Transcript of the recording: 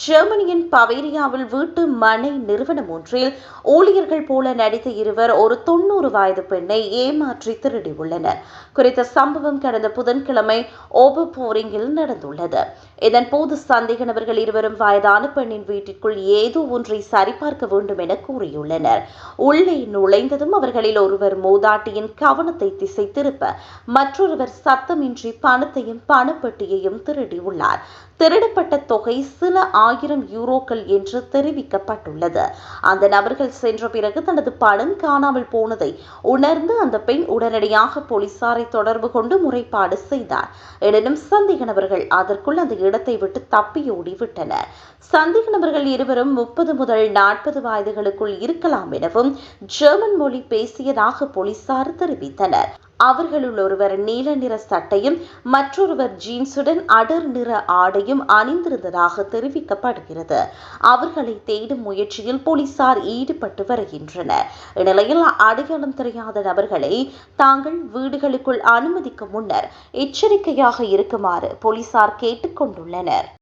ஜெர்மனியின் பவேரியாவில் வீட்டு மனை நிறுவனம் ஒன்றில் ஊழியர்கள் போல நடித்த இருவர் ஒரு 90 வயது பெண்ணை ஏமாற்றி திருடியுள்ளனர். குறித்த சம்பவம் கடந்த புதன்கிழமை ஓபர்போரிங்கில் நடந்துள்ளது. இதன்போது சந்தேக நபர்கள் இருவரும் வயதான பெண்ணின் வீட்டிற்குள் ஏதோ ஒன்றை சரிபார்க்க வேண்டும் என கூறியுள்ளனர். உள்ளே நுழைந்ததும் அவர்களில் ஒருவர் மூதாட்டியின் கவனத்தை திசை திருப்ப, மற்றொருவர் சத்தமின்றி பணத்தையும் பணப்பெட்டியையும் திருடியுள்ளார். திருடப்பட்ட தொகை சில 1000 யூரோக்கள் என்று தெரிவிக்கப்பட்டுள்ளது. அந்த நபர்கள் சென்ற பிறகு தனது பணம் காணாமல் போனதை உணர்ந்து அந்த பெண் உடனடியாக போலீசாரை தொடர்பு கொண்டு முறைப்பாடு செய்தார். எனினும் சந்தேக நபர்கள் அதற்குள் அந்த இடத்தை விட்டு தப்பியோடி விட்டனர். சந்தேக நபர்கள் இருவரும் 30 முதல் 40 வயதுகளுக்குள் இருக்கலாம் எனவும் ஜெர்மன் மொழி பேசியதாக போலீசார் தெரிவித்தனர். அவர்களுள் ஒருவர் நீல நிற சட்டையும் மற்றொருவர் ஜீன்ஸுடன் அடர் நிற ஆடையும் அணிந்திருந்ததாக தெரிவிக்கப்படுகிறது. அவர்களை தேடும் முயற்சியில் போலீசார் ஈடுபட்டு வருகின்றனர். இந்நிலையில் அடையாளம் தெரியாத நபர்களை தாங்கள் வீடுகளுக்குள் அனுமதிக்கும் முன்னர் எச்சரிக்கையாக இருக்குமாறு போலீசார் கேட்டுக் கொண்டுள்ளனர்.